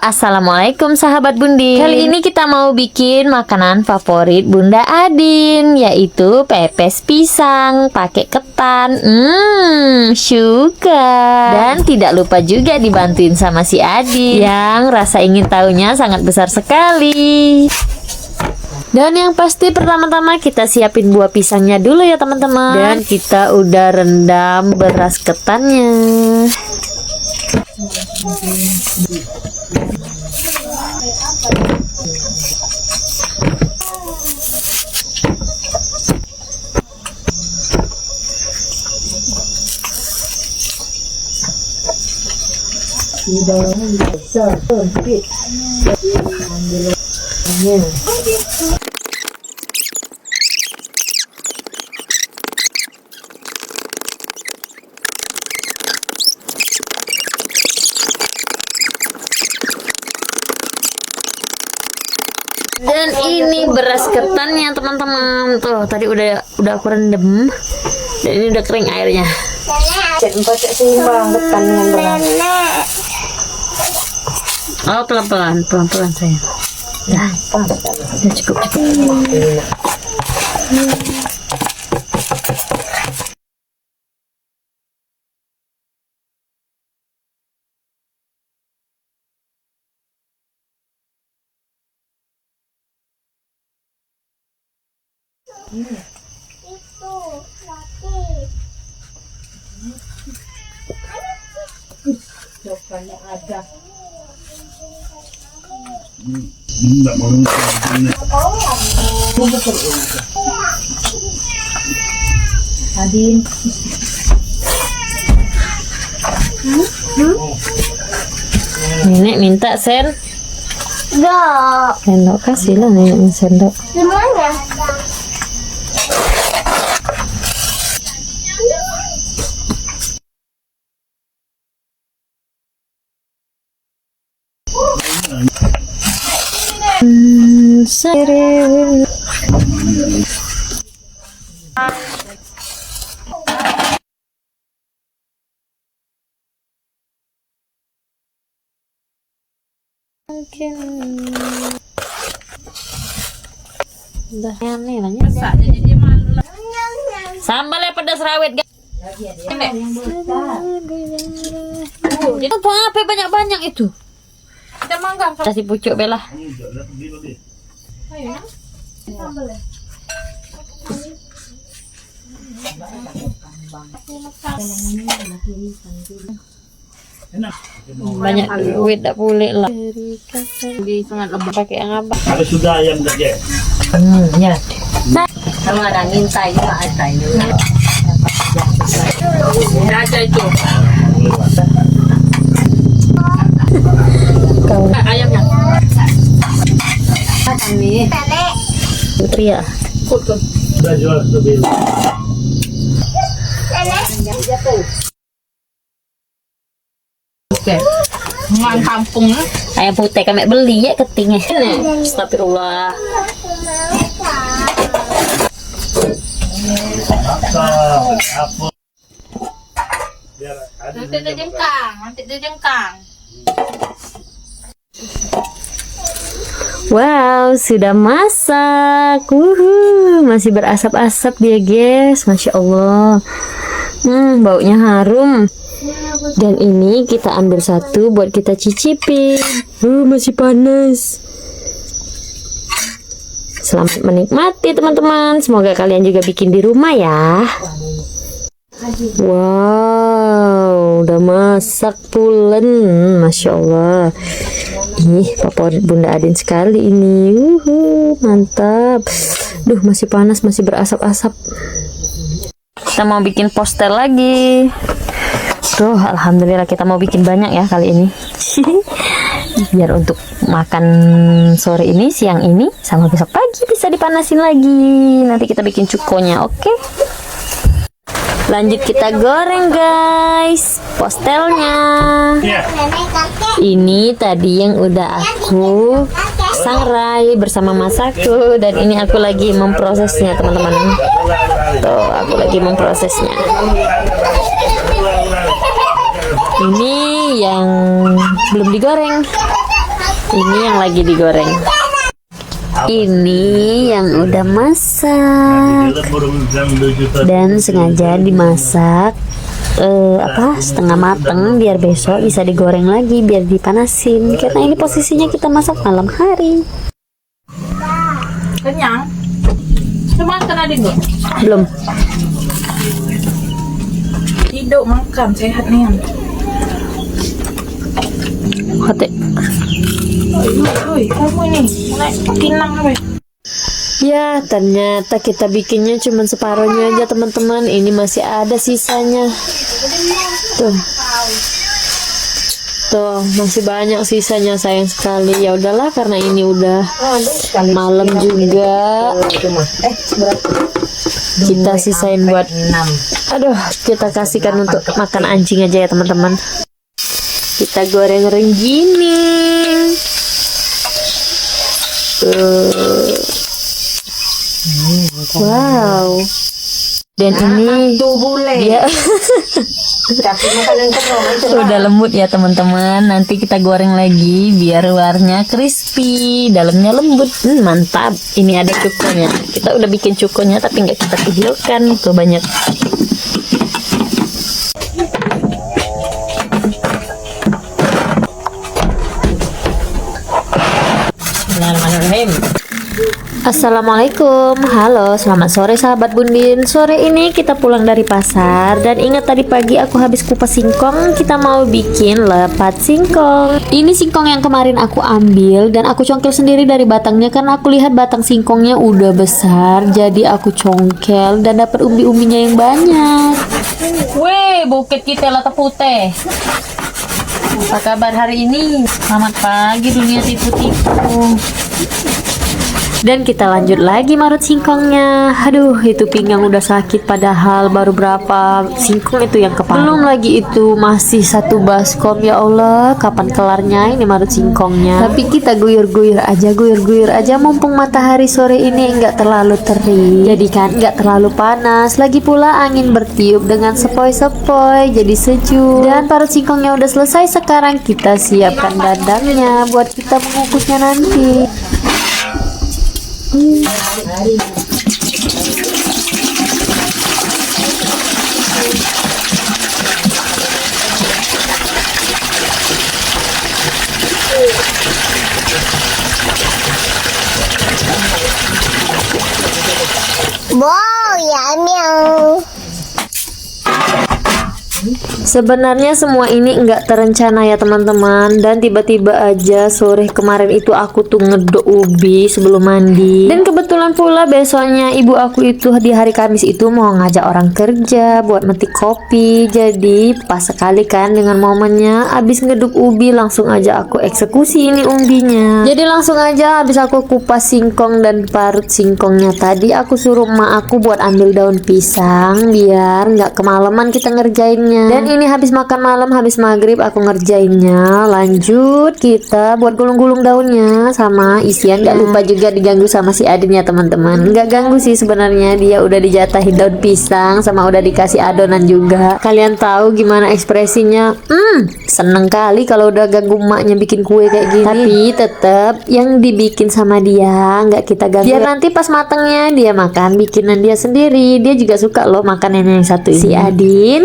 Assalamualaikum sahabat Bundi. Kali ini kita mau bikin makanan favorit Bunda Adin, yaitu pepes pisang pakai ketan. Suka. Dan tidak lupa juga dibantuin sama si Adin yang rasa ingin tahunya sangat besar sekali. Dan yang pasti pertama-tama kita siapin buah pisangnya dulu ya teman-teman. Dan kita udah rendam beras ketannya. Dan ini beras ketannya teman-teman. Tuh tadi udah aku rendam. Dan ini udah kering airnya. Pakai seimbang ketan dengan beras. Oh pelan-pelan sayang. Ya, cukup. Itu roti. Jawabannya ada. Enggak mau Adin. Nenek minta sen. Enggak. Sendok kasih lah nenek sendok. Semuanya. Mungkin udah aneh lah sambalnya pedas rawit guys. Itu apa banyak-banyak itu? Kita mangga. Kasih pucuk Bella. Banyak duit tak boleh lah. Di sangat lembab pakai yang apa? Ada sudah ayam saja. Ya. Kalau ada minta itu ada itu. Ada itu. Kau Ayamnya. Kami. putri ya. Sudah jual lebih. Oke. Ngan kampung. Ayam putih kami beli ya ketingnya. Astagfirullah. Apa? Nanti dia jengkang. Wow, sudah masak. Masih berasap-asap dia, guys. Masya Allah. Baunya harum. Dan ini kita ambil satu buat kita cicipin. Masih panas. Selamat menikmati teman-teman. Semoga kalian juga bikin di rumah ya. Wow, udah masak pulen. Masya Allah. Ih, favorit Bunda Adin sekali ini. Mantap. Duh, masih panas, masih berasap-asap. Kita mau bikin poster lagi. Tuh, alhamdulillah kita mau bikin banyak ya kali ini. Biar untuk makan sore ini, siang ini, sama besok pagi bisa dipanasin lagi. Nanti kita bikin cukonya, oke? Lanjut kita goreng guys postelnya. Ini tadi yang udah aku sangrai bersama masaku. Dan ini aku lagi memprosesnya teman-teman. Tuh aku lagi memprosesnya. Ini yang belum digoreng. Ini yang lagi digoreng. Ini yang udah masak dan sengaja dimasak setengah mateng biar besok bisa digoreng lagi, biar dipanasin, karena ini posisinya kita masak malam hari. Kenyang? Cuma makan adik nggak? Belum. Hidup makan sehat nih. Hati. Oi, kamu ini mulai pinang apa? Ya, ternyata kita bikinnya cuma separuhnya aja teman-teman. Ini masih ada sisanya. Tuh, masih banyak sisanya, sayang sekali. Ya udahlah, karena ini udah malam juga. Kita sisain buat kita kasihkan untuk makan anjing aja ya teman-teman. Kita goreng rengginang. Wow. Dan ini dia udah lembut ya teman-teman. Nanti kita goreng lagi biar luarnya crispy, dalamnya lembut. Mantap. Ini ada cukonya. Kita udah bikin cukonya tapi nggak kita videokan. Tuh banyak. Assalamualaikum, halo, selamat sore sahabat Bundin. Sore ini kita pulang dari pasar dan ingat tadi pagi aku habis kupas singkong. Kita mau bikin lepat singkong. Ini singkong yang kemarin aku ambil dan aku congkel sendiri dari batangnya karena aku lihat batang singkongnya udah besar. Jadi aku congkel dan dapat umbi-umbinya yang banyak. Weh, bukit kita lata putih. Apa kabar hari ini? Selamat pagi dunia tipu-tipu. Dan kita lanjut lagi marut singkongnya. Aduh, itu pinggang udah sakit padahal baru berapa singkong itu yang kepala. Belum lagi itu masih satu baskom. Ya Allah, kapan kelarnya ini marut singkongnya. Tapi kita guyur-guyur aja mumpung matahari sore ini enggak terlalu terik. Jadi kan enggak terlalu panas. Lagi pula angin bertiup dengan sepoi-sepoi jadi sejuk. Dan parut singkongnya udah selesai. Sekarang kita siapkan dadangnya buat kita mengukusnya nanti. Wow, yummy. Sebenarnya semua ini enggak terencana ya teman-teman. Dan tiba-tiba aja sore kemarin itu aku tuh ngedok ubi sebelum mandi. Dan kebetulan pula besoknya ibu aku itu di hari Kamis itu mau ngajak orang kerja buat metik kopi. Jadi pas sekali kan dengan momennya. Abis ngeduk ubi langsung aja aku eksekusi ini umbinya. Jadi langsung aja habis aku kupas singkong dan parut singkongnya tadi, aku suruh emak aku buat ambil daun pisang biar nggak kemalaman kita ngerjainnya. Dan ini habis makan malam, habis maghrib aku ngerjainnya. Lanjut kita buat gulung-gulung daunnya sama isian. Gak lupa juga diganggu sama si Adin ya teman-teman. Nggak ganggu sih sebenarnya, dia udah dijatahin daun pisang sama udah dikasih adonan juga. Kalian tahu gimana ekspresinya? Seneng kali kalau udah ganggu emaknya bikin kue kayak gini. Tapi tetap yang dibikin sama dia nggak kita ganggu. Biar nanti pas matangnya dia makan bikinan dia sendiri. Dia juga suka loh makan yang satu ini.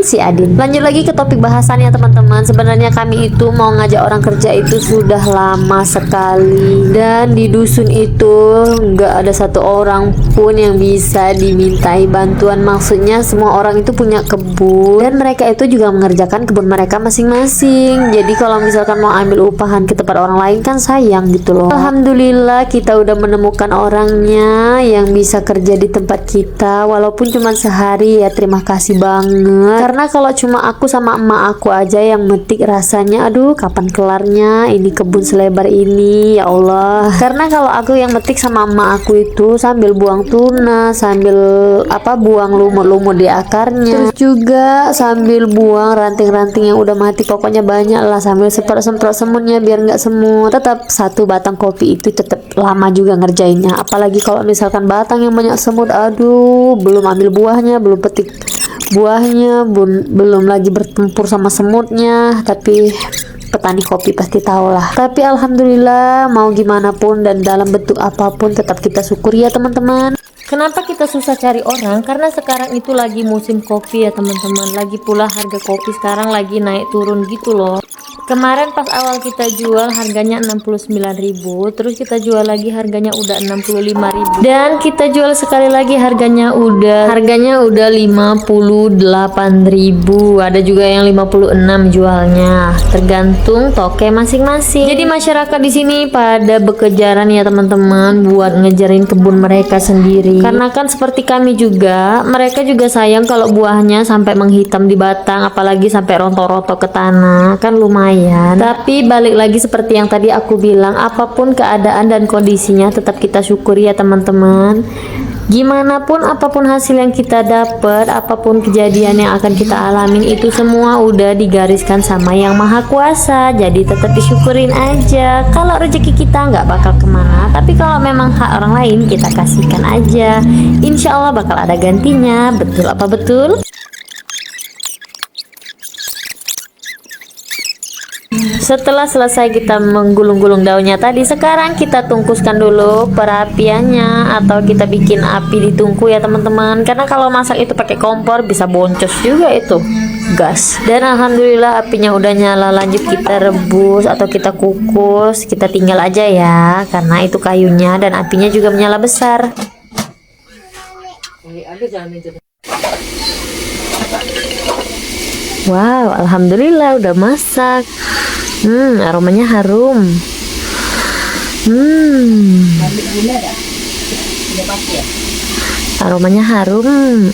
Si Adin. Lanjut lagi ke topik bahasannya teman-teman. Sebenarnya kami itu mau ngajak orang kerja itu sudah lama sekali. Dan di dusun itu nggak ada satu orang pun yang bisa dimintai bantuan. Maksudnya semua orang itu punya kebun dan mereka itu juga mengerjakan kebun mereka masing-masing. Jadi kalau misalkan mau ambil upahan ke tempat orang lain kan sayang gitu loh. Alhamdulillah kita udah menemukan orangnya yang bisa kerja di tempat kita walaupun cuma sehari ya. Terima kasih banget. Karena kalau cuma aku sama emak aku aja yang metik rasanya aduh kapan kelarnya ini kebun selebar ini ya Allah. Karena kalau aku yang metik sama emak aku itu sambil buang tuna, sambil buang lumut-lumut di akarnya, terus juga sambil buang ranting-ranting yang udah mati. Pokoknya banyak lah, sambil semprot-semprot semutnya biar nggak semut. Tetap satu batang kopi itu tetap lama juga ngerjainnya, apalagi kalau misalkan batang yang banyak semut. Aduh, belum ambil buahnya, belum petik buahnya, belum lagi bertempur sama semutnya. Tapi petani kopi pasti tahu lah. Tapi alhamdulillah, mau gimana pun dan dalam bentuk apapun tetap kita syukuri ya teman-teman. Kenapa kita susah cari orang? Karena sekarang itu lagi musim kopi ya teman-teman. Lagi pula harga kopi sekarang lagi naik turun gitu loh. Kemarin pas awal kita jual harganya 69.000, terus kita jual lagi harganya udah 65.000, dan kita jual sekali lagi harganya udah 58.000. Ada juga yang 56 jualnya, tergantung toke masing-masing. Jadi masyarakat di sini pada bekejaran ya teman-teman buat ngejarin kebun mereka sendiri. Karena kan seperti kami juga, mereka juga sayang kalau buahnya sampai menghitam di batang, apalagi sampai rontok-rontok ke tanah, kan lumayan. Tapi balik lagi seperti yang tadi aku bilang, apapun keadaan dan kondisinya tetap kita syukuri ya teman-teman. Gimana pun apapun hasil yang kita dapat, apapun kejadian yang akan kita alamin, itu semua udah digariskan sama Yang Maha Kuasa. Jadi tetap disyukurin aja. Kalau rezeki kita nggak bakal kemana, tapi kalau memang hak orang lain kita kasihkan aja. Insya Allah bakal ada gantinya. Betul apa betul? Setelah selesai kita menggulung-gulung daunnya tadi, sekarang kita tungkuskan dulu perapiannya, atau kita bikin api di tungku ya teman-teman. Karena kalau masak itu pakai kompor bisa boncos juga itu gas. Dan alhamdulillah apinya udah nyala. Lanjut kita rebus atau kita kukus, kita tinggal aja ya, karena itu kayunya dan apinya juga menyala besar. Wow, alhamdulillah udah masak. Aromanya harum. Aromanya harum.